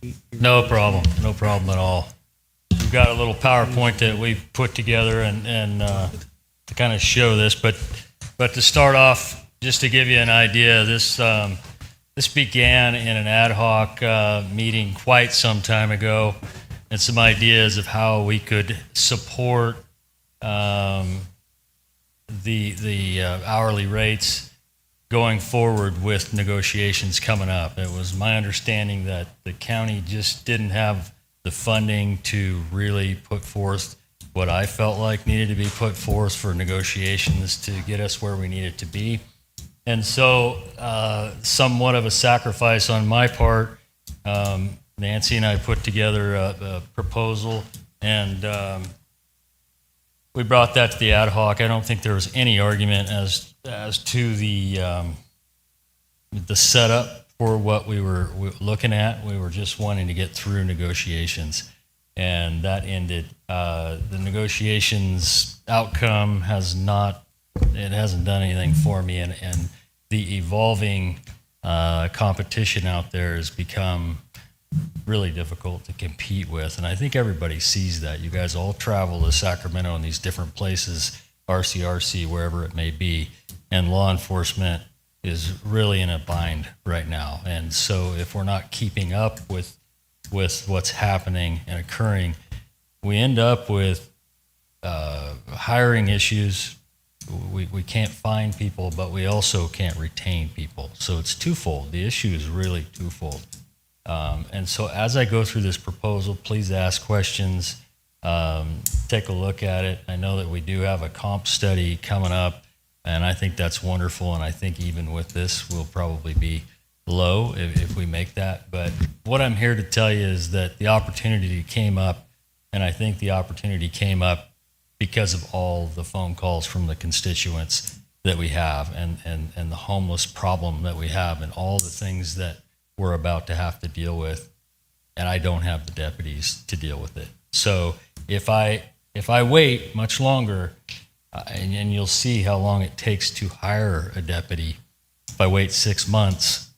Sorry. No problem at all. We've got a little PowerPoint that we've put together and to kind of show this, but to start off, just to give you an idea, this began in an ad hoc meeting quite some time ago, and some ideas of how we could support the hourly rates going forward with negotiations coming up. It was my understanding that the county just didn't have the funding to really put forth what I felt like needed to be put forth for negotiations to get us where we needed to be. And so somewhat of a sacrifice on my part, Nancy and I put together a proposal, and we brought that to the ad hoc. I don't think there was any argument as to the setup for what we were looking at. We were just wanting to get through negotiations, and that ended. The negotiations outcome hasn't done anything for me, and the evolving competition out there has become really difficult to compete with, and I think everybody sees that. You guys all travel to Sacramento and these different places, RCRC, wherever it may be, and law enforcement is really in a bind right now. And so if we're not keeping up with what's happening and occurring, we end up with hiring issues. We can't find people, but we also can't retain people. So it's twofold. The issue is really twofold. And so as I go through this proposal, please ask questions, take a look at it. I know that we do have a comp study coming up, and I think that's wonderful, and I think even with this, we'll probably be low if we make that. But what I'm here to tell you is that the opportunity came up, and I think the opportunity came up because of all the phone calls from the constituents that we have, and the homeless problem that we have, and all the things that we're about to have to deal with, and I don't have the deputies to deal with it. So if I wait much longer, and you'll see how long it takes to hire a deputy. If I wait 6 months,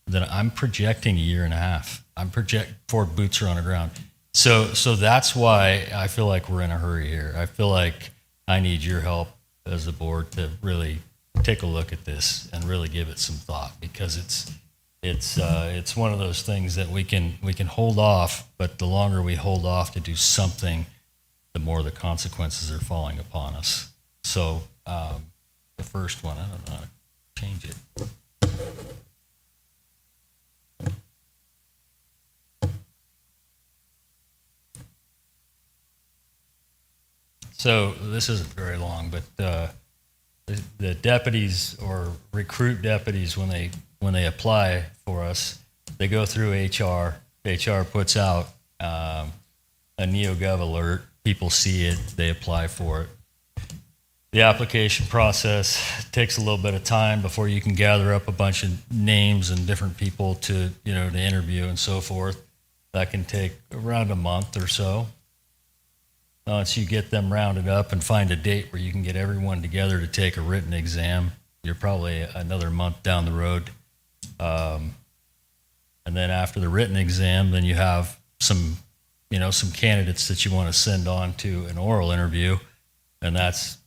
then I'm projecting a year and a half. I'm projecting before boots are on the ground. So that's why I feel like we're in a hurry here. I feel like I need your help as the board to really take a look at this and really give it some thought, because it's one of those things that we can hold off, but the longer we hold off to do something, the more the consequences are falling upon us. So the first one, I don't know how to change it. So this isn't very long, but the deputies or recruit deputies, when they apply for us, they go through HR. HR puts out a NeoGov alert. People see it, they apply for it. The application process takes a little bit of time before you can gather up a bunch of names and different people to interview and so forth. That can take around a month or so. Once you get them rounded up and find a date where you can get everyone together to take a written exam, you're probably another month down the road. And then after the written exam, then you have some candidates that you want to send on to an oral interview, and that's,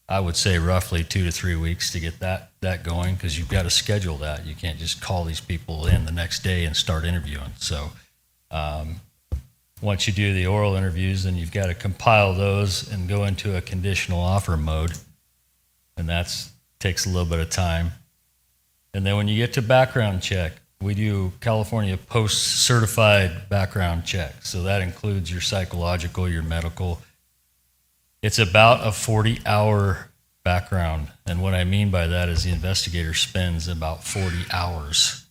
I would say, roughly 2 to 3 weeks to get that going, because you've got to schedule that. You can't just call these people in the next day and start interviewing. So once you do the oral interviews, then you've got to compile those and go into a conditional offer mode, and that takes a little bit of time. And then when you get to background check, we do California post-certified background check. So that includes your psychological, your medical. It's about a 40-hour background. And what I mean by that is the investigator spends about 40 hours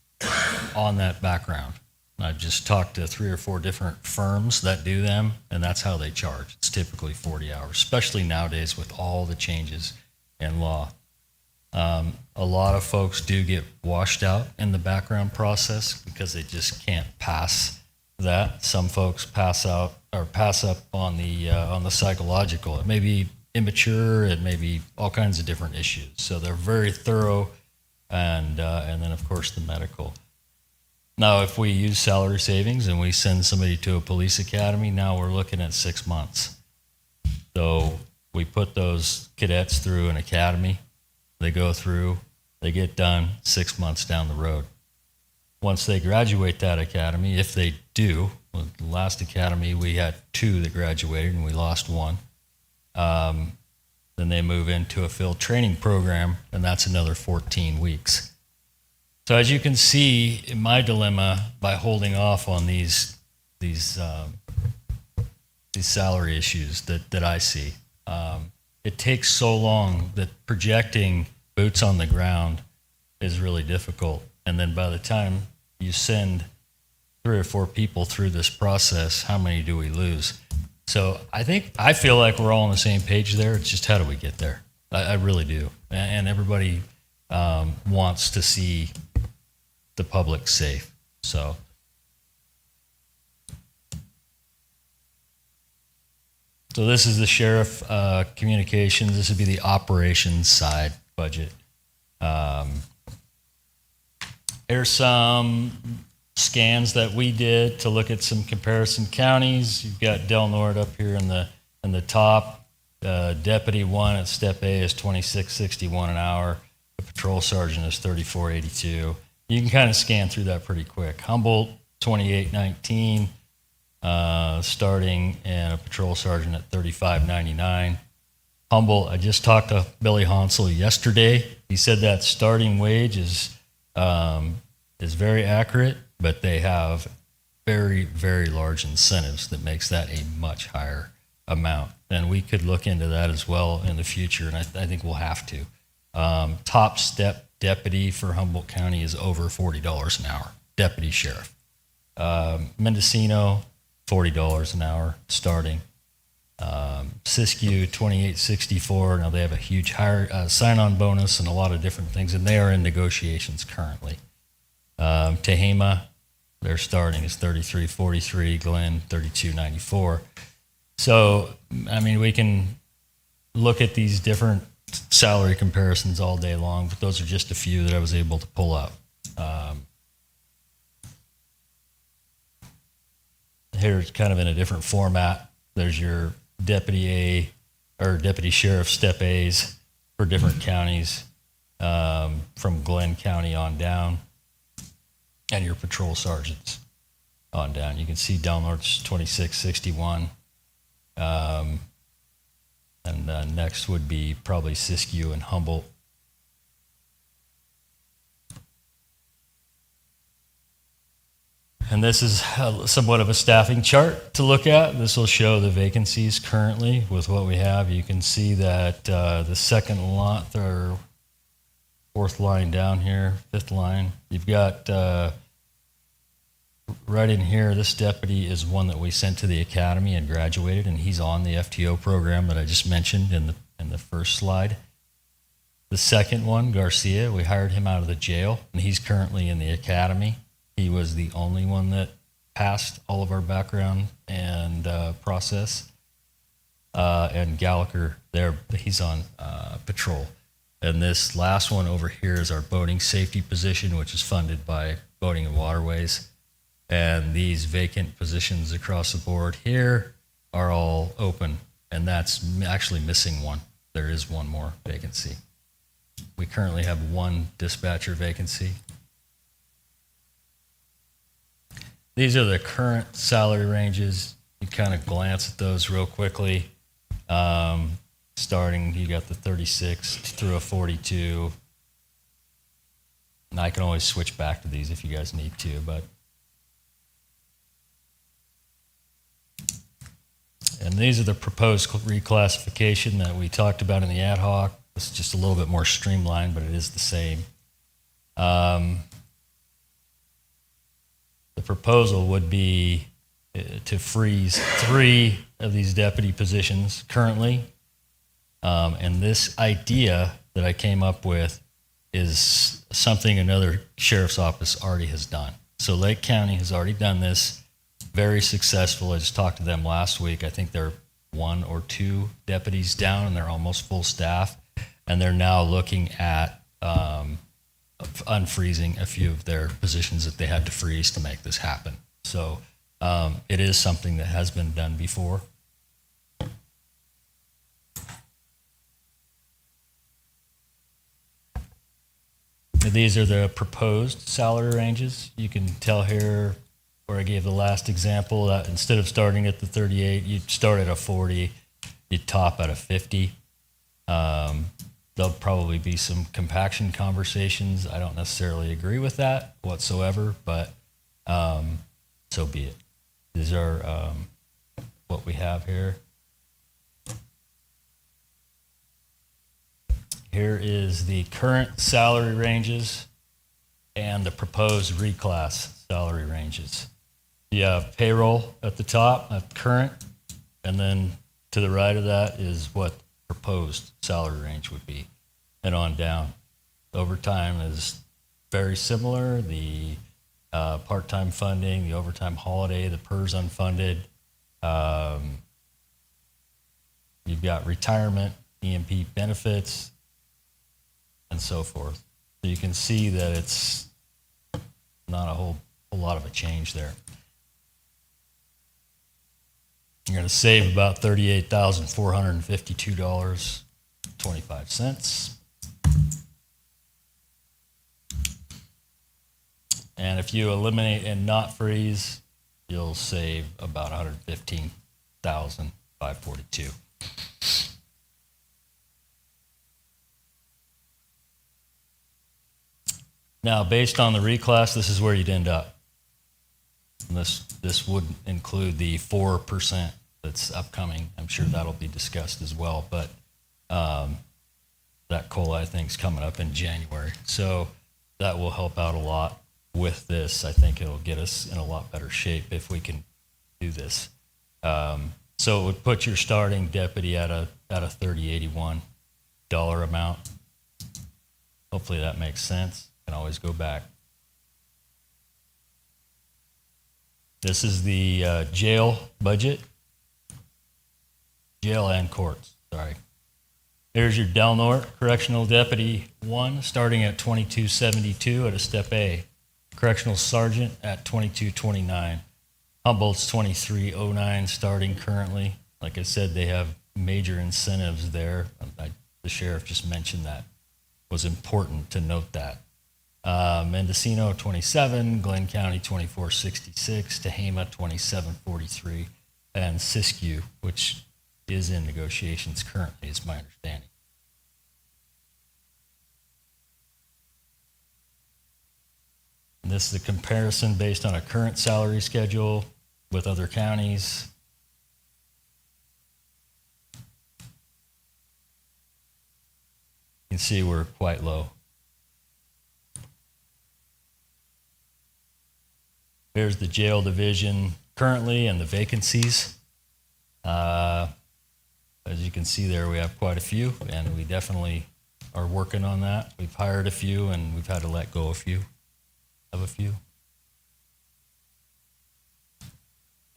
on that background. I've just talked to 3 or 4 different firms that do them, and that's how they charge. It's typically 40 hours, especially nowadays with all the changes in law. A lot of folks do get washed out in the background process because they just can't pass that. Some folks pass out or pass up on the psychological. It may be immature, it may be all kinds of different issues. So they're very thorough, and then of course the medical. Now, if we use salary savings and we send somebody to a police academy, now we're looking at 6 months. So we put those cadets through an academy. They go through, they get done 6 months down the road. Once they graduate that academy, if they do, well, the last academy we had 2 that graduated and we lost 1. Then they move into a field training program, and that's another 14 weeks. So as you can see, in my dilemma, by holding off on these salary issues that I see, it takes so long that projecting boots on the ground is really difficult. And then by the time you send 3 or 4 people through this process, how many do we lose? So I feel like we're all on the same page there. It's just how do we get there? I really do. And everybody wants to see the public safe. So this is the sheriff communications. This would be the operations side budget. Here's some scans that we did to look at some comparison counties. You've got Del Norte up here in the top. Deputy 1 at step A is $26.61 an hour. The patrol sergeant is $34.82. You can kind of scan through that pretty quick. Humboldt, $28.19 starting, and a patrol sergeant at $35.99. Humboldt, I just talked to Billy Hansel yesterday. He said that starting wage is very accurate, but they have very, very large incentives that makes that a much higher amount. And we could look into that as well in the future, and I think we'll have to. Top step deputy for Humboldt County is over $40 an hour, deputy sheriff. Mendocino, $40 an hour starting. Siskiyou, $28.64. Now they have a huge higher sign-on bonus and a lot of different things, and they are in negotiations currently. Tehama, their starting is $33.43. Glenn, $32.94. So, I mean, we can look at these different salary comparisons all day long, but those are just a few that I was able to pull up. Here's kind of in a different format. There's your deputy A or deputy sheriff step A's for different counties, from Glenn County on down, and your patrol sergeants on down. You can see Del Norte's $26.61. And next would be probably Siskiyou and Humboldt. And this is somewhat of a staffing chart to look at. This will show the vacancies currently with what we have. You can see that the second line or fourth line down here, fifth line, you've got right in here, this deputy is one that we sent to the academy and graduated, and he's on the FTO program that I just mentioned in the first slide. The second one, Garcia, we hired him out of the jail, and he's currently in the academy. He was the only one that passed all of our background and process. And Gallagher, he's on patrol. And this last one over here is our boating safety position, which is funded by Boating and Waterways. And these vacant positions across the board here are all open, and that's actually missing one. There is one more vacancy. We currently have one dispatcher vacancy. These are the current salary ranges. You kind of glance at those real quickly. Starting, you got the 36 through a 42. And I can always switch back to these if you guys need to, but. And these are the proposed reclassification that we talked about in the ad hoc. It's just a little bit more streamlined, but it is the same. The proposal would be to freeze 3 of these deputy positions currently. And this idea that I came up with is something another sheriff's office already has done. So Lake County has already done this, very successful. I just talked to them last week. I think they're 1 or 2 deputies down, and they're almost full staff. And they're now looking at unfreezing a few of their positions that they had to freeze to make this happen. So it is something that has been done before. These are the proposed salary ranges. You can tell here where I gave the last example that instead of starting at the 38, you'd start at a 40, you'd top at a 50. There'll probably be some compaction conversations. I don't necessarily agree with that whatsoever, but so be it. These are what we have here. Here is the current salary ranges and the proposed reclass salary ranges. You have payroll at the top, at current, and then to the right of that is what proposed salary range would be, and on down. Overtime is very similar. The part-time funding, the overtime holiday, the PERS unfunded. You've got retirement, EMP benefits, and so forth. So you can see that it's not a whole lot of a change there. You're going to save about $38,452.25. And if you eliminate and not freeze, you'll save about $115,542. Now, based on the reclass, this is where you'd end up. And this would include the 4% that's upcoming. I'm sure that'll be discussed as well, but that COLA, I think, is coming up in January. So that will help out a lot with this. I think it'll get us in a lot better shape if we can do this. So it would put your starting deputy at a $30.81 amount. Hopefully that makes sense. Can always go back. This is the jail budget. Jail and courts, sorry. Here's your Del Norte Correctional Deputy 1 starting at $22.72 at a step A. Correctional Sergeant at $22.29. Humboldt's $23.09 starting currently. Like I said, they have major incentives there. The sheriff just mentioned that. It was important to note that. Mendocino 27, Glenn County 2466, Tehama 2743, and Siskiyou, which is in negotiations currently, is my understanding. And this is a comparison based on a current salary schedule with other counties. You can see we're quite low. Here's the jail division currently and the vacancies. As you can see there, we have quite a few, and we definitely are working on that. We've hired a few, and we've had to let go of a few.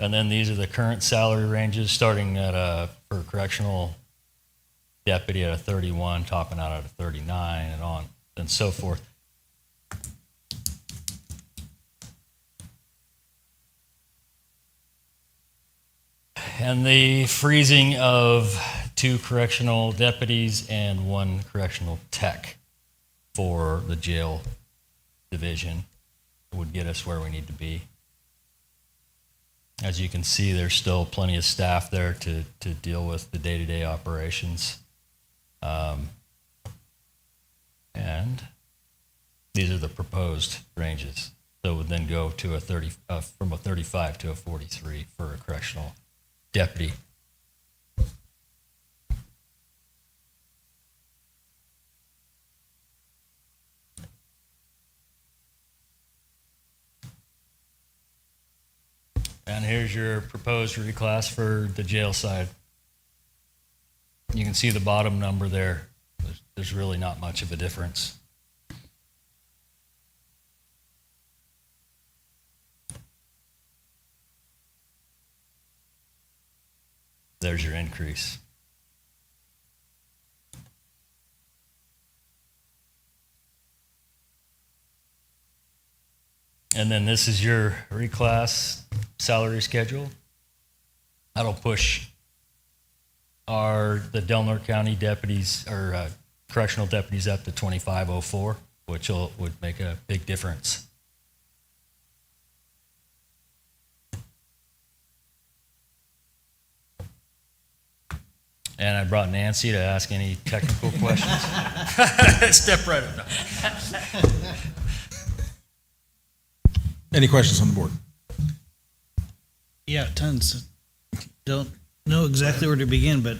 And then these are the current salary ranges, starting at for correctional deputy at a 31, topping out at a 39, and on and so forth. And the freezing of 2 correctional deputies and 1 correctional tech for the jail division would get us where we need to be. As you can see, there's still plenty of staff there to deal with the day-to-day operations. And these are the proposed ranges. So it would then go to from a 35 to a 43 for a correctional deputy. And here's your proposed reclass for the jail side. You can see the bottom number there. There's really not much of a difference. There's your increase. And then this is your reclass salary schedule. That'll push the Delaware County deputies or correctional deputies up to 2504, which would make a big difference. And I brought Nancy to ask any technical questions. Step right up. Any questions on the board? Yeah, tons. Don't know exactly where to begin, but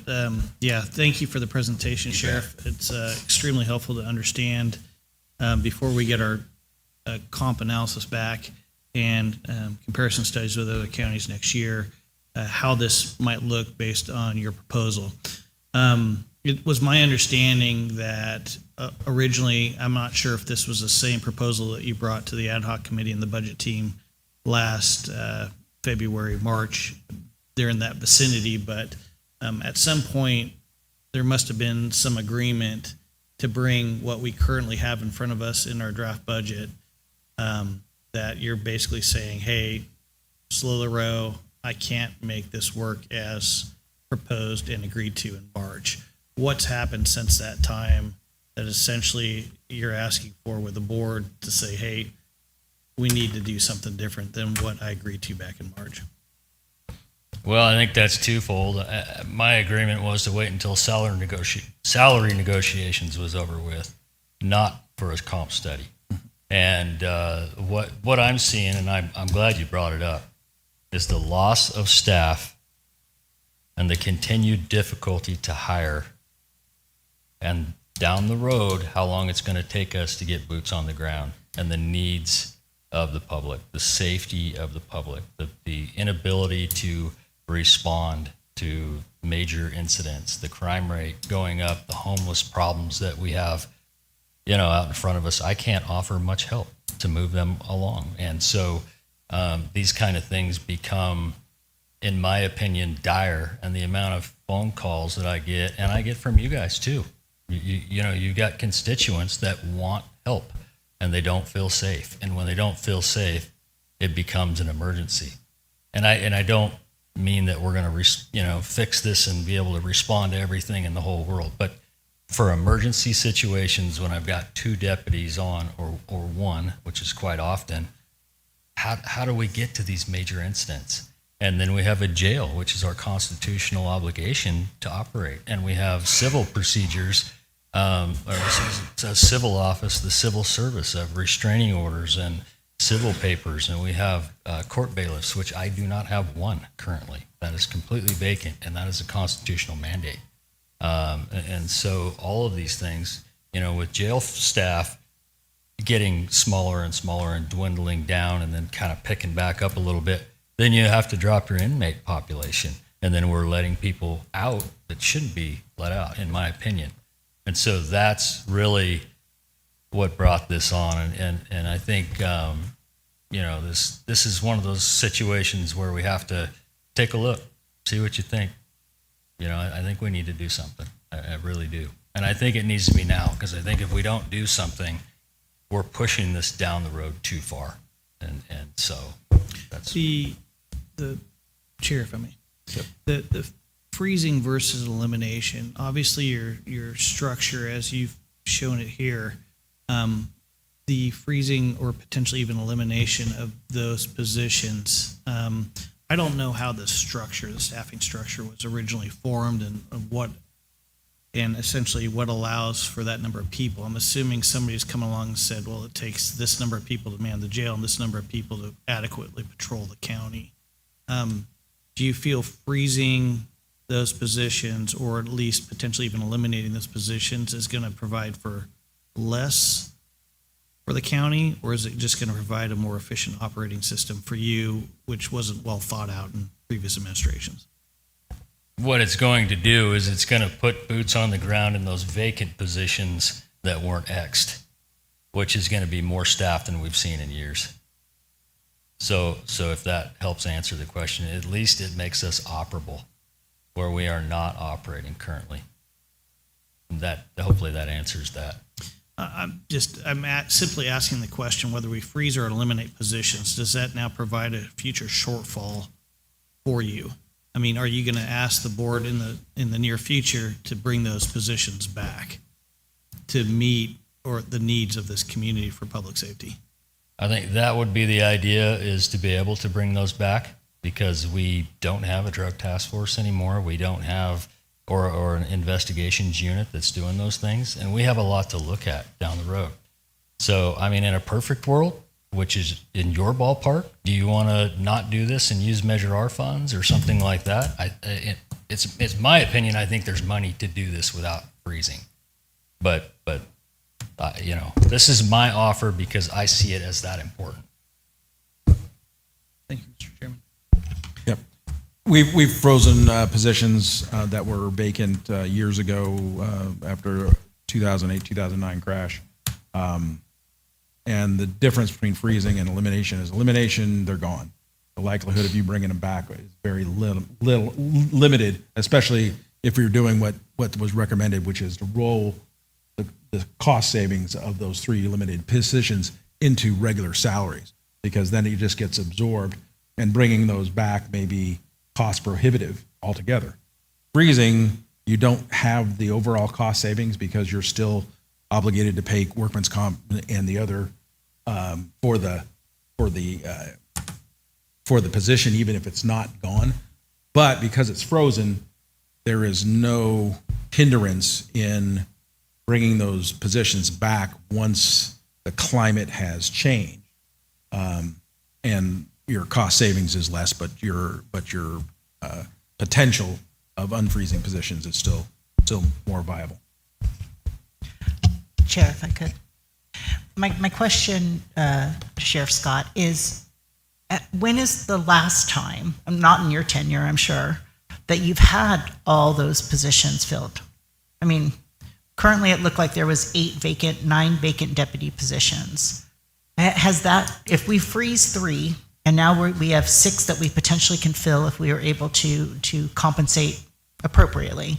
yeah, thank you for the presentation, Sheriff. It's extremely helpful to understand before we get our comp analysis back and comparison studies with other counties next year, how this might look based on your proposal. It was my understanding that originally, I'm not sure if this was the same proposal that you brought to the ad hoc committee and the budget team last February, March. They're in that vicinity, but at some point, there must have been some agreement to bring what we currently have in front of us in our draft budget, that you're basically saying, hey, slow the row, I can't make this work as proposed and agreed to in March. What's happened since that time that essentially you're asking for with the board to say, hey, we need to do something different than what I agreed to back in March? Well, I think that's twofold. My agreement was to wait until salary negotiations was over with, not for a comp study. And what I'm seeing, and I'm glad you brought it up, is the loss of staff and the continued difficulty to hire, and down the road, how long it's going to take us to get boots on the ground, and the needs of the public, the safety of the public, the inability to respond to major incidents, the crime rate going up, the homeless problems that we have, out in front of us. I can't offer much help to move them along. And so these kind of things become, in my opinion, dire. And the amount of phone calls that I get, and I get from you guys too. You've got constituents that want help and they don't feel safe. And when they don't feel safe, it becomes an emergency. And I don't mean that we're going to fix this and be able to respond to everything in the whole world, but for emergency situations, when I've got 2 deputies on or 1, which is quite often, how do we get to these major incidents? And then we have a jail, which is our constitutional obligation to operate, and we have civil procedures, or a civil office, the civil service of restraining orders and civil papers, and we have court bailiffs, which I do not have one currently. That is completely vacant, and that is a constitutional mandate. And so all of these things, with jail staff getting smaller and smaller and dwindling down and then kind of picking back up a little bit, then you have to drop your inmate population. And then we're letting people out that shouldn't be let out, in my opinion. And so that's really what brought this on. And I think, this is one of those situations where we have to take a look, see what you think. I think we need to do something. I really do. And I think it needs to be now, because I think if we don't do something, we're pushing this down the road too far. And so that's the chair, if I may. Yep. The freezing versus elimination, obviously your structure as you've shown it here, the freezing or potentially even elimination of those positions, I don't know how the staffing structure was originally formed and essentially what allows for that number of people. I'm assuming somebody's come along and said, well, it takes this number of people to man the jail and this number of people to adequately patrol the county. Do you feel freezing those positions, or at least potentially even eliminating those positions, is going to provide for less for the county, or is it just going to provide a more efficient operating system for you, which wasn't well thought out in previous administrations? what it's going to do is it's going to put boots on the ground in those vacant positions that weren't X'd, which is going to be more staff than we've seen in years. So if that helps answer the question, at least it makes us operable where we are not operating currently. And that hopefully that answers that. simply asking the question whether we freeze or eliminate positions. Does that now provide a future shortfall for you? I mean, are you going to ask the board in the near future to bring those positions back to meet or the needs of this community for public safety? I think that would be the idea, is to be able to bring those back, because we don't have a drug task force anymore. We don't have or an investigations unit that's doing those things, and we have a lot to look at down the road. So, I mean, in a perfect world, which is in your ballpark, do you want to not do this and use Measure R funds or something like that? It's my opinion. I think there's money to do this without freezing, but this is my offer because I see it as that important. Thank you, Mr. Chairman. Yep. We've frozen positions that were vacant years ago after 2008, 2009 crash. And the difference between freezing and elimination is elimination, they're gone. The likelihood of you bringing them back is very limited, especially if you're doing what was recommended, which is to roll the cost savings of those 3 eliminated positions into regular salaries, because then it just gets absorbed, and bringing those back may be cost prohibitive altogether. Freezing, you don't have the overall cost savings because you're still obligated to pay workman's comp and the other for the position, even if it's not gone. But because it's frozen, there is no hindrance in bringing those positions back once the climate has changed, and your cost savings is less, but your potential of unfreezing positions is still more viable. Chair, if I could. My question, Sheriff Scott, is when is the last time, not in your tenure, I'm sure, that you've had all those positions filled? I mean, currently it looked like there was 9 vacant deputy positions. Has that, if we freeze 3, and now we have 6 that we potentially can fill if we are able to compensate appropriately,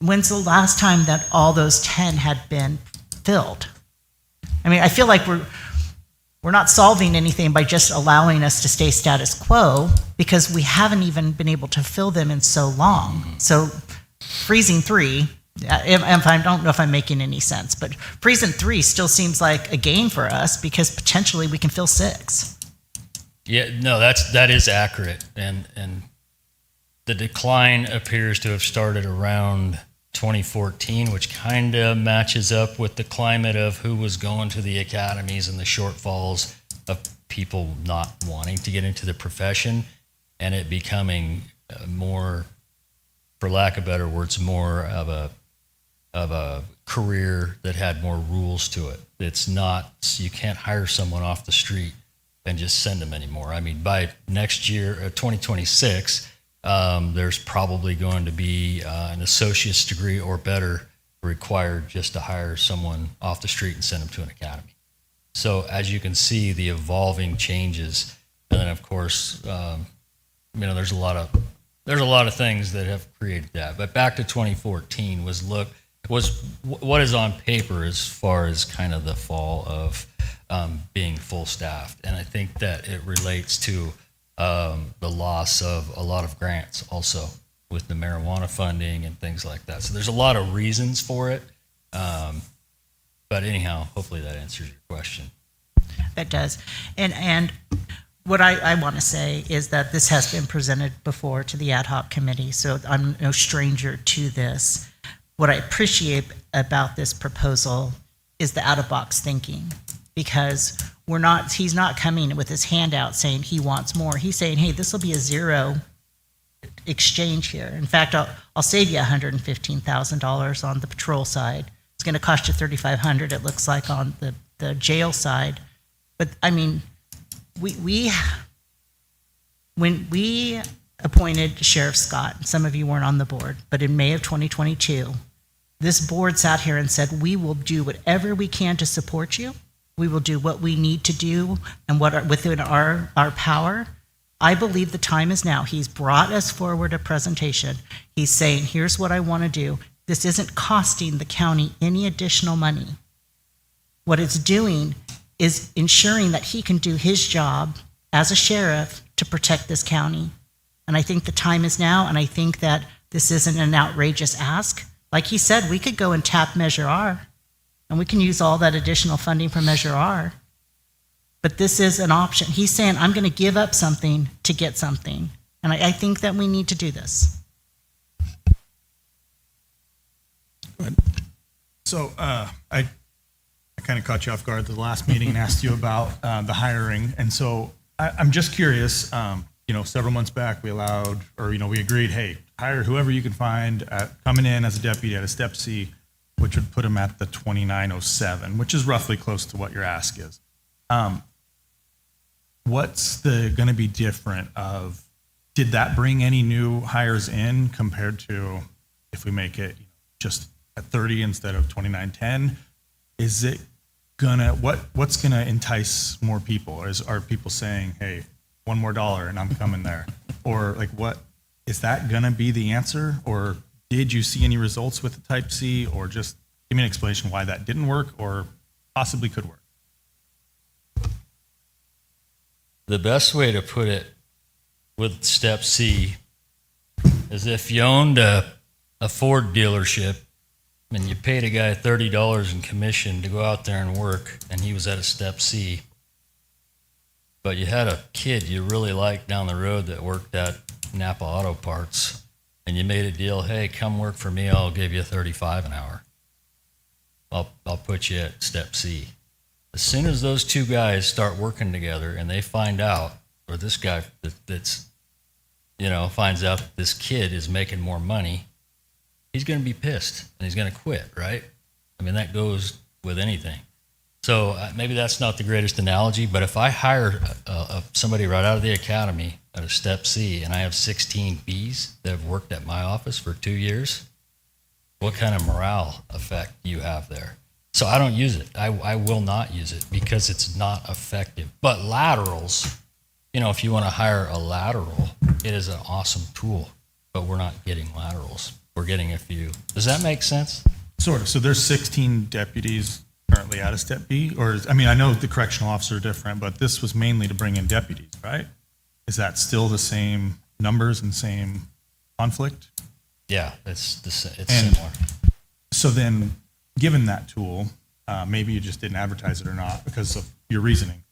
when's the last time that all those 10 had been filled? I mean, I feel like we're not solving anything by just allowing us to stay status quo, because we haven't even been able to fill them in so long. So freezing 3, if I don't know if I'm making any sense, but freezing 3 still seems like a gain for us, because potentially we can fill 6. Yeah, no, that is accurate, and the decline appears to have started around 2014, which kind of matches up with the climate of who was going to the academies and the shortfalls of people not wanting to get into the profession, and it becoming more, for lack of better words, more of a career that had more rules to it. It's not, you can't hire someone off the street and just send them anymore. I mean, by next year, 2026, there's probably going to be an associate's degree or better required just to hire someone off the street and send them to an academy. So as you can see, the evolving changes, and then of course, there's a lot of things that have created that. But back to 2014 was what is on paper as far as kind of the fall of being full staffed, and I think that it relates to the loss of a lot of grants also with the marijuana funding and things like that. So there's a lot of reasons for it. But anyhow, hopefully that answers your question. That does. And what I want to say is that this has been presented before to the ad hoc committee, so I'm no stranger to this. What I appreciate about this proposal is the out-of-box thinking, because he's not coming with his handout saying he wants more. He's saying, hey, this will be a zero exchange here. In fact, I'll save you $115,000 on the patrol side. It's going to cost you $3,500, it looks like, on the jail side. But I mean, when we appointed Sheriff Scott, some of you weren't on the board, but in May of 2022, this board sat here and said, we will do whatever we can to support you. We will do what we need to do and within our power. I believe the time is now. He's brought us forward a presentation. He's saying, here's what I want to do. This isn't costing the county any additional money. what it's doing is ensuring that he can do his job as a sheriff to protect this county. And I think the time is now, and I think that this isn't an outrageous ask. Like he said, we could go and tap Measure R, and we can use all that additional funding from Measure R. But this is an option. He's saying, I'm going to give up something to get something. And I think that we need to do this. So I kind of caught you off guard at the last meeting and asked you about the hiring. And so I'm just curious, several months back we allowed, or, we agreed, hey, hire whoever you can find coming in as a deputy at a step C, which would put him at the 2907, which is roughly close to what your ask is. What's going to be different did that bring any new hires in compared to if we make it just at 30 instead of 2910? Is it what's gonna entice more people? Are people saying, hey, $1 more and I'm coming there? Or like, what is that gonna be the answer? Or did you see any results with the type C? Or just give me an explanation why that didn't work or possibly could work. The best way to put it with step C is if you owned a Ford dealership and you paid a guy $30 in commission to go out there and work, and he was at a step C, but you had a kid you really liked down the road that worked at Napa Auto Parts, and you made a deal, hey, come work for me, I'll give you $35 an hour. I'll put you at step C. As soon as those two guys start working together and they find out, or this guy that's finds out that this kid is making more money, he's going to be pissed and he's going to quit, right? I mean, that goes with anything. So maybe that's not the greatest analogy, but if I hire somebody right out of the academy at a step C and I have 16 Bs that have worked at my office for 2 years, what kind of morale effect do you have there? So I don't use it. I will not use it because it's not effective. But laterals, if you want to hire a lateral, it is an awesome tool, but we're not getting laterals. We're getting a few. Does that make sense? Sort of. So there's 16 deputies currently at a step B, or I know the correctional officer are different, but this was mainly to bring in deputies, right? Is that still the same numbers and same conflict? Yeah, it's similar. So then, given that tool, maybe you just didn't advertise it or not because of your reasoning,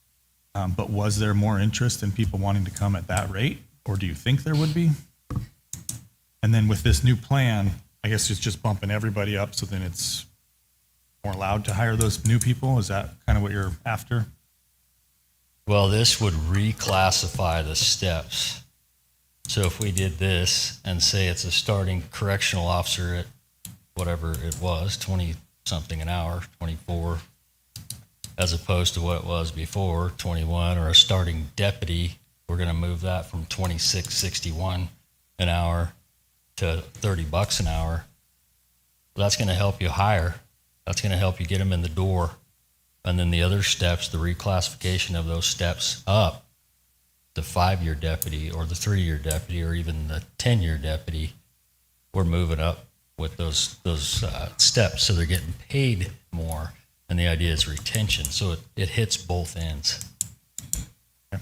but was there more interest in people wanting to come at that rate, or do you think there would be? And then with this new plan, I guess it's just bumping everybody up so then it's more allowed to hire those new people? Is that kind of what you're after? Well, this would reclassify the steps. So if we did this and say it's a starting correctional officer at whatever it was, 20-something an hour, 24, as opposed to what it was before, 21, or a starting deputy, we're going to move that from $26.61 an hour to $30 an hour. That's going to help you hire. That's going to help you get them in the door. And then the other steps, the reclassification of those steps up, the 5-year deputy or the 3-year deputy or even the 10-year deputy, we're moving up with those steps. So they're getting paid more. And the idea is retention. So it hits both ends. Yeah.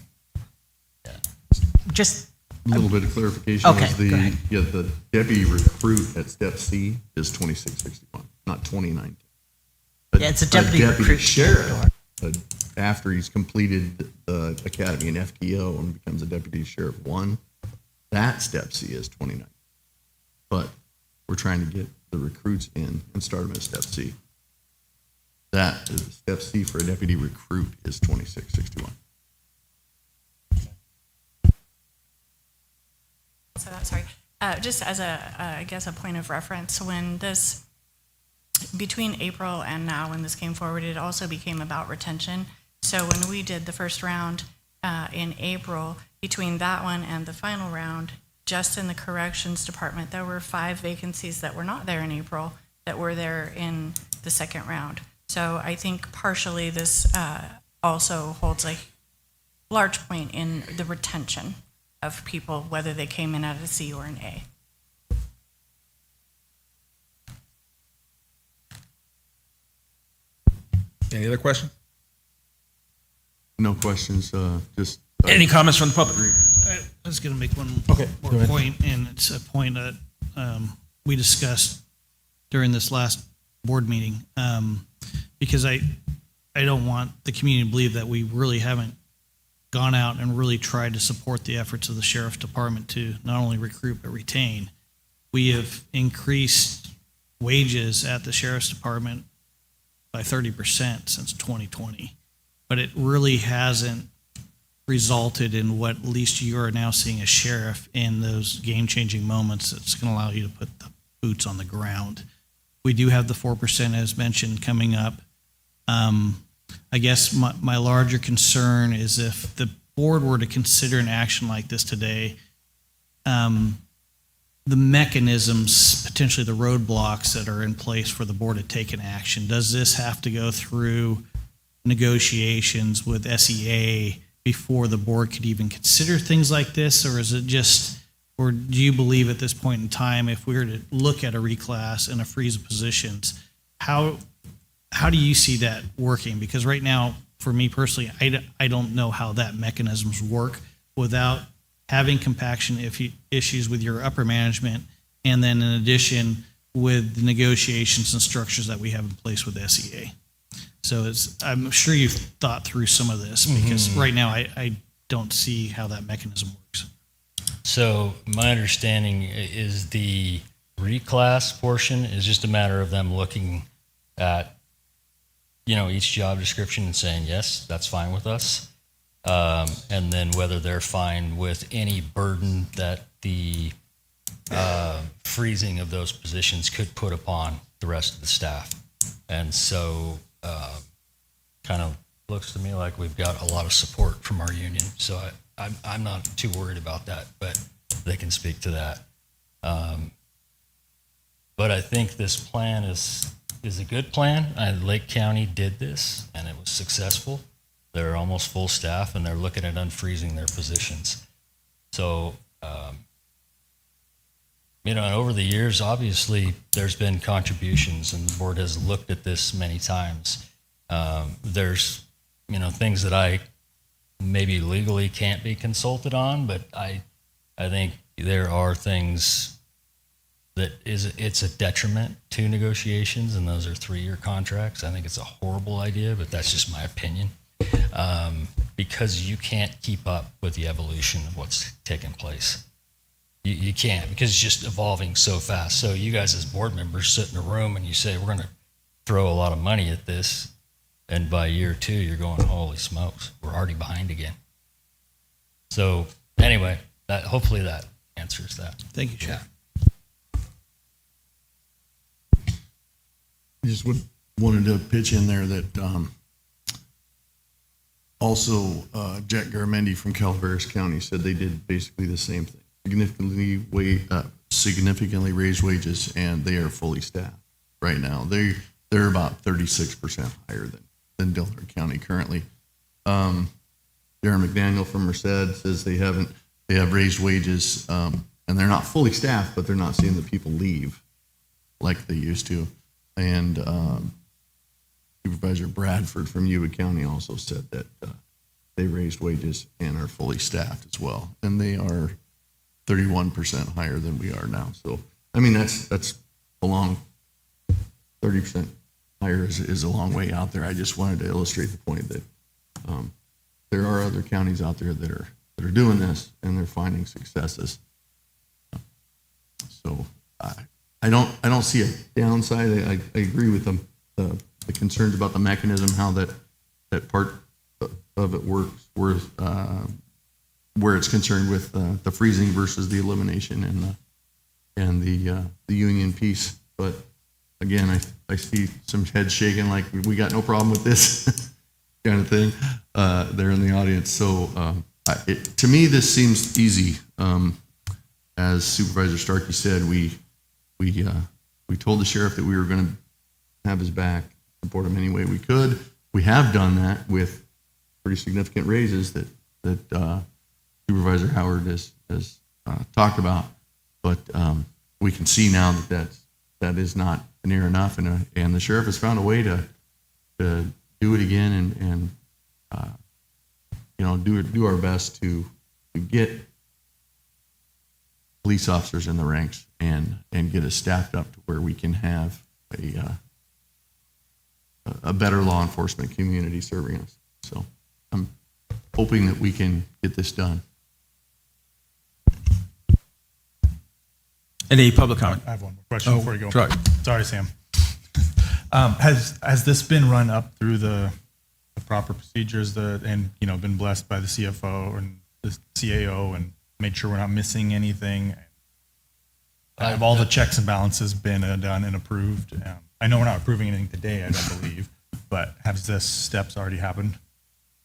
Just A little bit of clarification. Okay, is go ahead. the deputy recruit at step C is 2661, not 29. it's a deputy recruit. sheriff. After he's completed the academy and FTO and becomes a deputy sheriff 1, that step C is 29. But we're trying to get the recruits in and start them at step C. That is step C for a deputy recruit is 2661. So that's sorry. Just as I guess a point of reference, when this, between April and now when this came forward, it also became about retention. So when we did the first round in April, between that one and the final round, just in the corrections department, there were 5 vacancies that were not there in April that were there in the second round. So I think partially this also holds a large point in the retention of people, whether they came in at a C or an A. Any other questions? No questions, just. Any comments from the public? I was going to make one Okay, more go ahead. point, and it's a point that we discussed during this last board meeting, because I don't want the community to believe that we really haven't gone out and really tried to support the efforts of the sheriff's department to not only recruit but retain. We have increased wages at the sheriff's department by 30% since 2020, but it really hasn't resulted in what at least you are now seeing as sheriff in those game-changing moments that's going to allow you to put the boots on the ground. We do have the 4%, as mentioned, coming up. I guess my larger concern is if the board were to consider an action like this today, the mechanisms, potentially the roadblocks that are in place for the board to take an action, does this have to go through negotiations with SEA before the board could even consider things like this? Or is it just, or do you believe at this point in time, if we were to look at a reclass and a freeze of positions, how do you see that working? Because right now, for me personally, I don't know how that mechanisms work without having compaction issues with your upper management, and then in addition with the negotiations and structures that we have in place with SEA. So I'm sure you've thought through some of this, because right now I don't see how that mechanism works. So my understanding is the reclass portion is just a matter of them looking at, each job description and saying, yes, that's fine with us. And then whether they're fine with any burden that the freezing of those positions could put upon the rest of the staff. And so kind of looks to me like we've got a lot of support from our union. So I'm not too worried about that, but they can speak to that. But I think this plan is a good plan. Lake County did this, and it was successful. They're almost full staff, and they're looking at unfreezing their positions. So, and over the years, obviously, there's been contributions, and the board has looked at this many times. There's, things that I maybe legally can't be consulted on, but I think there are things that it's a detriment to negotiations, and those are 3-year contracts. I think it's a horrible idea, but that's just my opinion. Because you can't keep up with the evolution of what's taking place. You can't, because it's just evolving so fast. So you guys as board members sit in a room and you say, we're going to throw a lot of money at this. And by year 2, you're going, holy smokes, we're already behind again. So anyway, hopefully that answers that. Thank you, Chair. I just wanted to pitch in there that also Jack Garamendi from Calaveras County said they did basically the same thing. Significantly raised wages, and they are fully staffed right now. They're about 36% higher than Delaware County currently. Darren McDaniel from Merced says they have raised wages, and they're not fully staffed, but they're not seeing the people leave like they used to. And Supervisor Bradford from Yuba County also said that they raised wages and are fully staffed as well, and they are 31% higher than we are now. So, I mean, that's a long 30% higher is a long way out there. I just wanted to illustrate the point that there are other counties out there that are doing this, and they're finding successes. So I don't see a downside. I agree with them, the concerns about the mechanism, how that part of it works, where it's concerned with the freezing versus the elimination and the union piece. But again, I see some heads shaking like we got no problem with this kind of thing there in the audience. So to me, this seems easy. As Supervisor Starkey said, we told the sheriff that we were going to have his back, support him any way we could. We have done that with pretty significant raises that Supervisor Howard has talked about, but we can see now that is not near enough, and the sheriff has found a way to do it again and do our best to get police officers in the ranks and get us staffed up to where we can have a better law enforcement community serving us. So I'm hoping that we can get this done. Any public comment? I have one more question before you go. Sorry. Sorry, Sam. Has this been run up through the proper procedures and been blessed by the CFO and the CAO and made sure we're not missing anything? Have all the checks and balances been done and approved? I know we're not approving anything today, I don't believe, but have the steps already happened?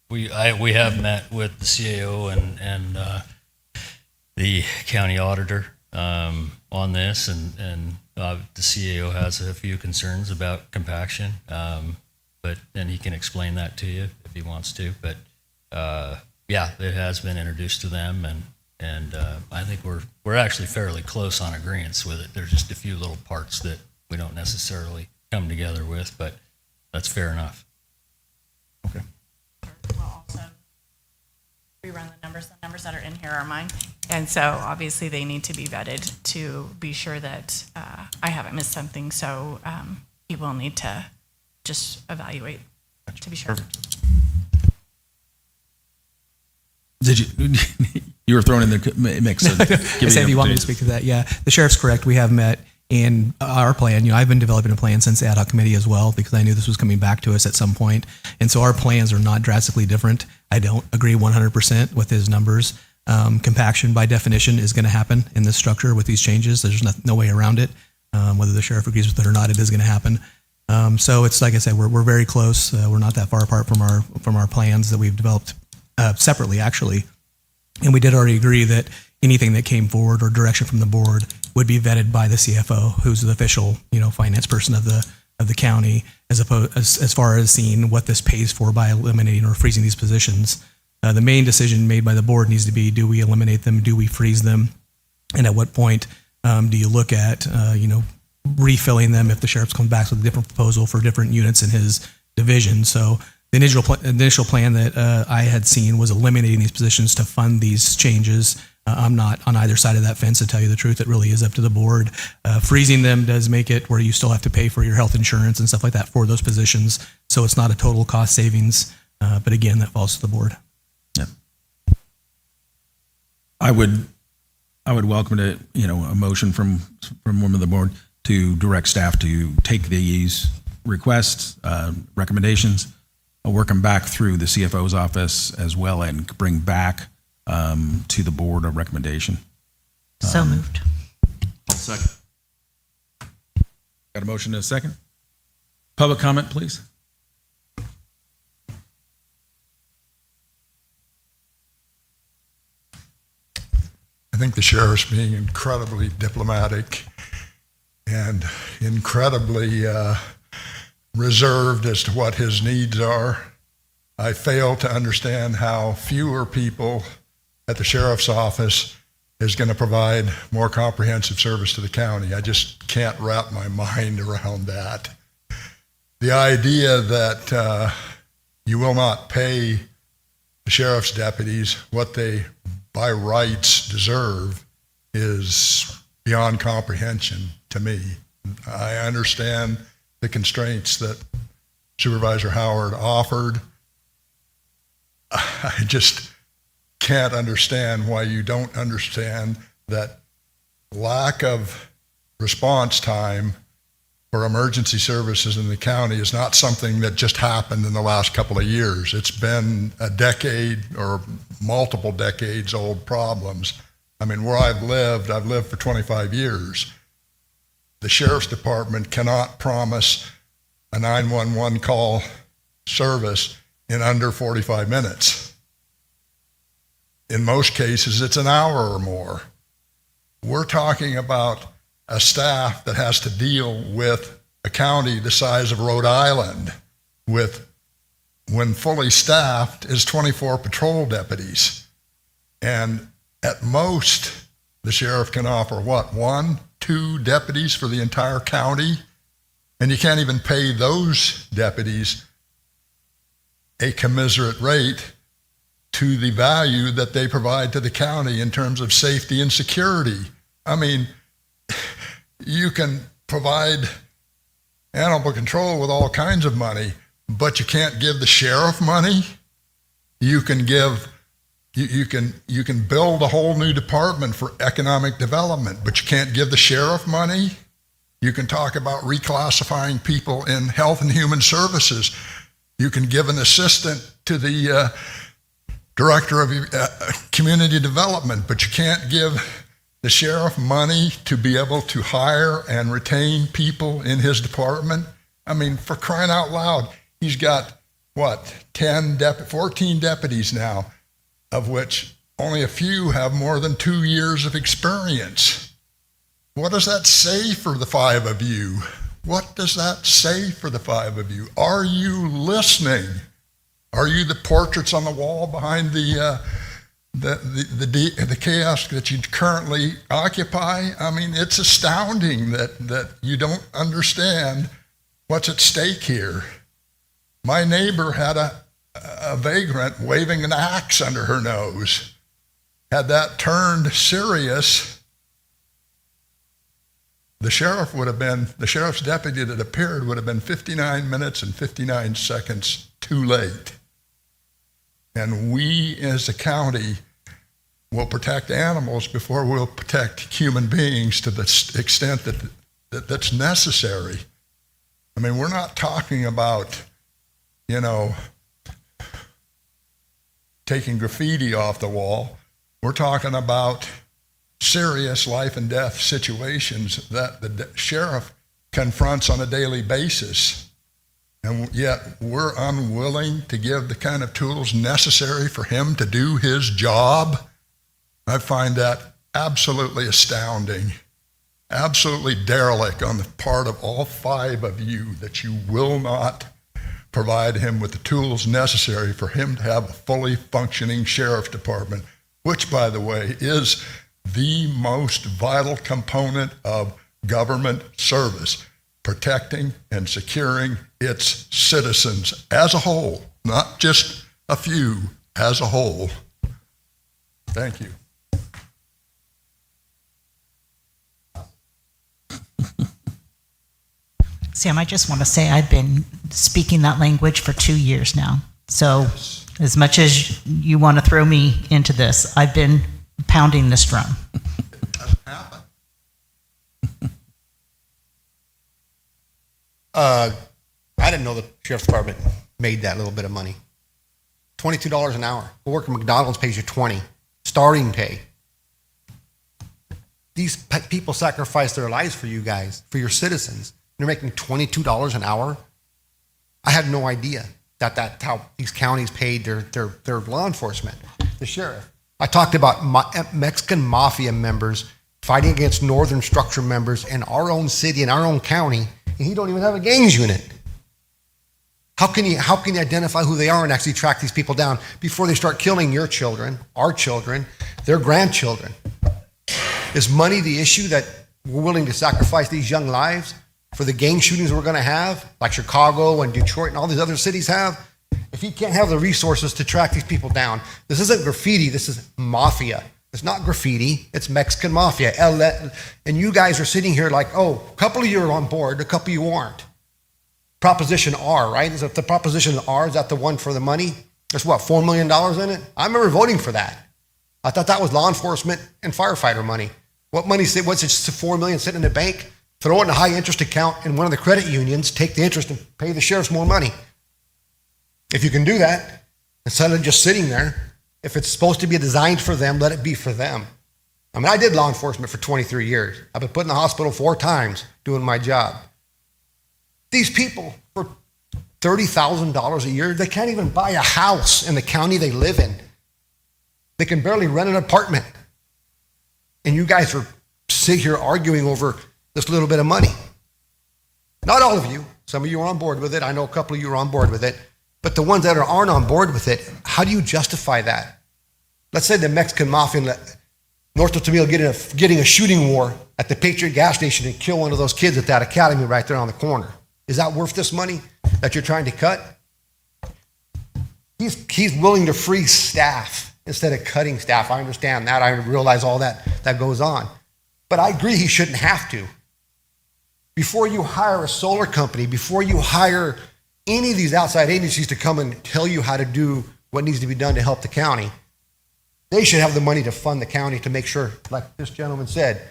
We have met with the CAO and the county auditor on this, and the CAO has a few concerns about compaction, and he can explain that to you if he wants to. But yeah, it has been introduced to them, and I think we're actually fairly close on agreements with it. There's just a few little parts that we don't necessarily come together with, but that's fair enough. Okay. We'll also rerun the numbers. The numbers that are in here are mine. And so obviously they need to be vetted to be sure that I haven't missed something. So he will need to just evaluate to be sure. Perfect. Did you were thrown in the mix? So If you want me to speak to that, yeah. The sheriff's correct. We have met in our plan. I've been developing a plan since the ad hoc committee as well, because I knew this was coming back to us at some point. And so our plans are not drastically different. I don't agree 100% with his numbers. Compaction by definition is going to happen in this structure with these changes. There's no way around it. Whether the sheriff agrees with it or not, it is going to happen. So it's like I said, we're very close. We're not that far apart from our plans that we've developed separately, actually. And we did already agree that anything that came forward or direction from the board would be vetted by the CFO, who's the official, finance person of the county, as far as seeing what this pays for by eliminating or freezing these positions. The main decision made by the board needs to be: do we eliminate them? Do we freeze them? And at what point do you look at, refilling them if the sheriff comes back with a different proposal for different units in his division? So the initial plan that I had seen was eliminating these positions to fund these changes. I'm not on either side of that fence, to tell you the truth. It really is up to the board. Freezing them does make it where you still have to pay for your health insurance and stuff like that for those positions. So it's not a total cost savings. But again, that falls to the board. Yeah. I would welcome it, a motion from one of the board to direct staff to take these requests, recommendations, work them back through the CFO's office as well, and bring back to the board a recommendation. So moved. I'll second. Got a motion and a second? Public comment, please. I think the sheriff's being incredibly diplomatic and incredibly reserved as to what his needs are. I fail to understand how fewer people at the sheriff's office is going to provide more comprehensive service to the county. I just can't wrap my mind around that. The idea that you will not pay the sheriff's deputies what they by rights deserve is beyond comprehension to me. I understand the constraints that Supervisor Howard offered. I just can't understand why you don't understand that lack of response time for emergency services in the county is not something that just happened in the last couple of years. It's been a decade or multiple decades old problems. I mean, where I've lived for 25 years. The sheriff's department cannot promise a 911 call service in under 45 minutes. In most cases, it's an hour or more. We're talking about a staff that has to deal with a county the size of Rhode Island, with, when fully staffed, is 24 patrol deputies. And at most, the sheriff can offer what, 1, 2 deputies for the entire county? And you can't even pay those deputies a commiserate rate to the value that they provide to the county in terms of safety and security. I mean, you can provide animal control with all kinds of money, but you can't give the sheriff money. You can give, you can build a whole new department for economic development, but you can't give the sheriff money. You can talk about reclassifying people in health and human services. You can give an assistant to the director of community development, but you can't give the sheriff money to be able to hire and retain people in his department. I mean, for crying out loud, he's got, what, 14 deputies now, of which only a few have more than 2 years of experience. What does that say for the 5 of you? What does that say for the 5 of you? Are you listening? Are you the portraits on the wall behind the chaos that you currently occupy? I mean, it's astounding that you don't understand what's at stake here. My neighbor had a vagrant waving an axe under her nose. Had that turned serious, the sheriff's deputy that appeared would have been 59 minutes and 59 seconds too late. And we as a county will protect animals before we'll protect human beings to the extent that's necessary. I mean, we're not talking about, taking graffiti off the wall. We're talking about serious life and death situations that the sheriff confronts on a daily basis. And yet we're unwilling to give the kind of tools necessary for him to do his job. I find that absolutely astounding, absolutely derelict on the part of all 5 of you that you will not provide him with the tools necessary for him to have a fully functioning sheriff's department, which, by the way, is the most vital component of government service, protecting and securing its citizens as a whole, not just a few, as a whole. Thank you. Sam, I just want to say I've been speaking that language for 2 years now. So as much as you want to throw me into this, I've been pounding this drum. It doesn't happen. I didn't know the sheriff's department made that little bit of money. $22 an hour. Go work at McDonald's pays you $20. Starting pay. These people sacrifice their lives for you guys, for your citizens. They're making $22 an hour. I had no idea that that's how these counties paid their law enforcement, the sheriff. I talked about Mexican mafia members fighting against Northern Structure members in our own city, in our own county, and he don't even have a gangs unit. How can you identify who they are and actually track these people down before they start killing your children, our children, their grandchildren? Is money the issue that we're willing to sacrifice these young lives for the gang shootings we're going to have, like Chicago and Detroit and all these other cities have? If you can't have the resources to track these people down, this isn't graffiti, this is mafia. It's not graffiti, it's Mexican mafia. And you guys are sitting here like, oh, a couple of you are on board, a couple of you aren't. Proposition R, right? Is it the Proposition R, is that the one for the money? There's what, $4 million in it? I remember voting for that. I thought that was law enforcement and firefighter money. What money, what's it, $4 million sitting in the bank? Throw it in a high interest account in one of the credit unions, take the interest and pay the sheriffs more money. If you can do that, instead of just sitting there, if it's supposed to be designed for them, let it be for them. I mean, I did law enforcement for 23 years. I've been put in the hospital 4 times doing my job. These people, for $30,000 a year, they can't even buy a house in the county they live in. They can barely rent an apartment. And you guys are sitting here arguing over this little bit of money. Not all of you. Some of you are on board with it. I know a couple of you are on board with it. But the ones that aren't on board with it, how do you justify that? Let's say the Mexican mafia north of Tamil getting a shooting war at the Patriot gas station and kill one of those kids at that academy right there on the corner. Is that worth this money that you're trying to cut? He's willing to freeze staff instead of cutting staff. I understand that. I realize all that goes on. But I agree he shouldn't have to. Before you hire a solar company, before you hire any of these outside agencies to come and tell you how to do what needs to be done to help the county, they should have the money to fund the county to make sure, like this gentleman said,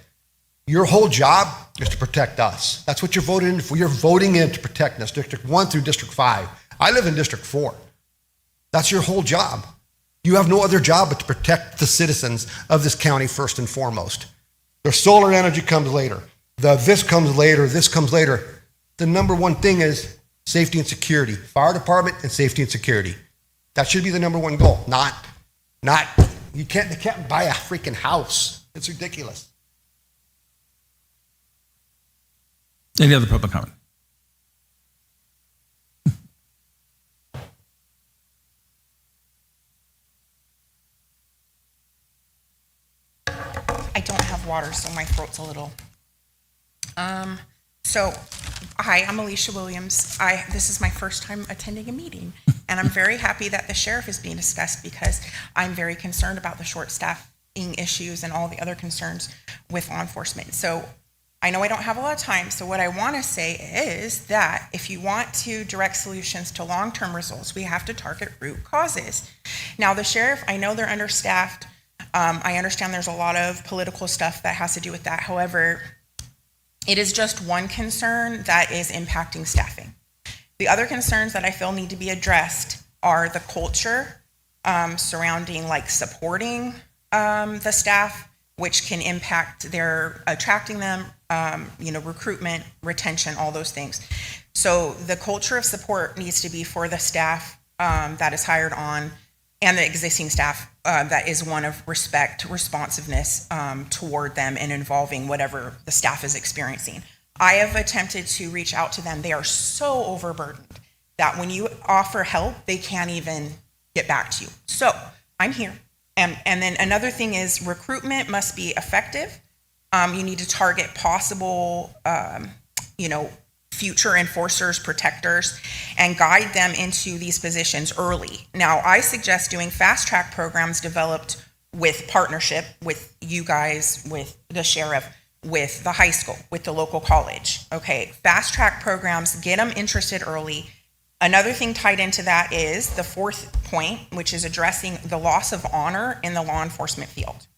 your whole job is to protect us. That's what you're voting in for. You're voting in to protect us, District 1 through District 5. I live in District 4. That's your whole job. You have no other job but to protect the citizens of this county first and foremost. The solar energy comes later. This comes later. This comes later. The number one thing is safety and security. Fire department and safety and security. That should be the number one goal. Not they can't buy a freaking house. It's ridiculous. Any other public comment? I don't have water, so my throat's a little. Hi, I'm Alicia Williams. This is my first time attending a meeting, and I'm very happy that the sheriff is being discussed because I'm very concerned about the short staffing issues and all the other concerns with law enforcement. So I know I don't have a lot of time, so what I want to say is that if you want to direct solutions to long-term results, we have to target root causes. Now, the sheriff, I know they're understaffed. I understand there's a lot of political stuff that has to do with that. However, it is just one concern that is impacting staffing. The other concerns that I feel need to be addressed are the culture surrounding like supporting the staff, which can impact their attracting them, recruitment, retention, all those things. So the culture of support needs to be for the staff that is hired on and the existing staff that is one of respect, responsiveness toward them and involving whatever the staff is experiencing. I have attempted to reach out to them. They are so overburdened that when you offer help, they can't even get back to you. So I'm here. And then another thing is recruitment must be effective. You need to target possible, future enforcers, protectors, and guide them into these positions early. Now, I suggest doing fast track programs developed with partnership with you guys, with the sheriff, with the high school, with the local college. Okay, fast track programs, get them interested early. Another thing tied into that is the fourth point, which is addressing the loss of honor in the law enforcement field.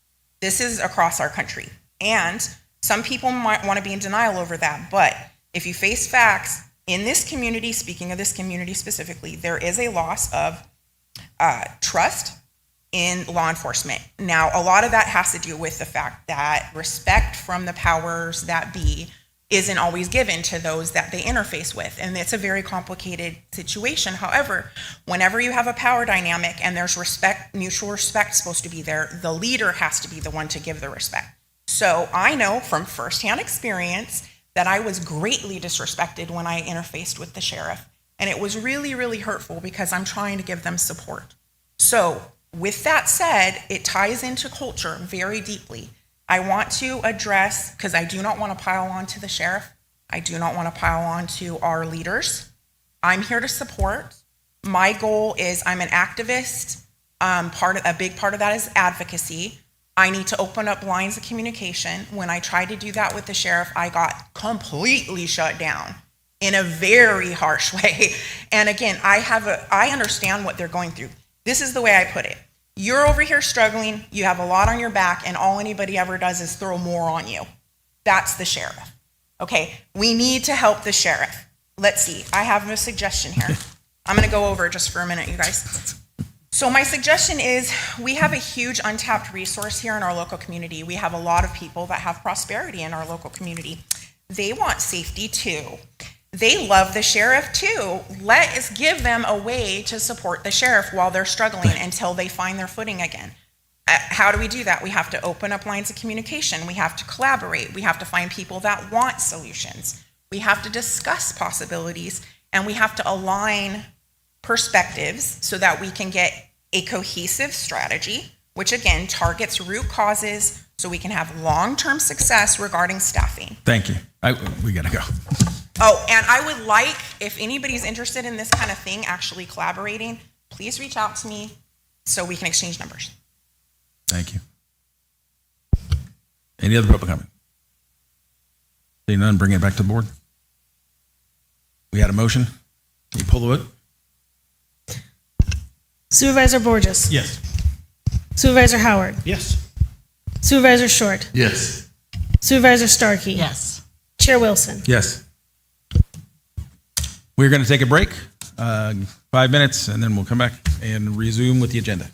This is across our country. And some people might want to be in denial over that, but if you face facts, in this community, speaking of this community specifically, there is a loss of trust in law enforcement. Now, a lot of that has to do with the fact that respect from the powers that be isn't always given to those that they interface with. And it's a very complicated situation. However, whenever you have a power dynamic and there's respect, mutual respect supposed to be there, the leader has to be the one to give the respect. So I know from firsthand experience that I was greatly disrespected when I interfaced with the sheriff. And it was really, really hurtful because I'm trying to give them support. So with that said, it ties into culture very deeply. I want to address, because I do not want to pile on to the sheriff. I do not want to pile on to our leaders. I'm here to support. My goal is I'm an activist. A big part of that is advocacy. I need to open up lines of communication. When I tried to do that with the sheriff, I got completely shut down in a very harsh way. And again, I understand what they're going through. This is the way I put it. You're over here struggling, you have a lot on your back, and all anybody ever does is throw more on you. That's the sheriff. Okay, we need to help the sheriff. Let's see, I have a suggestion here. I'm gonna go over it just for a minute, you guys. So my suggestion is we have a huge untapped resource here in our local community. We have a lot of people that have prosperity in our local community. They want safety too. They love the sheriff too. Let us give them a way to support the sheriff while they're struggling until they find their footing again. How do we do that? We have to open up lines of communication. We have to collaborate. We have to find people that want solutions. We have to discuss possibilities, and we have to align perspectives so that we can get a cohesive strategy, which again targets root causes so we can have long-term success regarding staffing. Thank you. We gotta go. Oh, and I would like, if anybody's interested in this kind of thing, actually collaborating, please reach out to me so we can exchange numbers. Thank you. Any other public comment? Seeing none, bring it back to the board. We had a motion. Can you pull the vote? Supervisor Borges. Yes. Supervisor Howard. Yes. Supervisor Short. Yes. Supervisor Starkey. Yes. Chair Wilson. Yes. We're going to take a break, 5 minutes, and then we'll come back and resume with the agenda.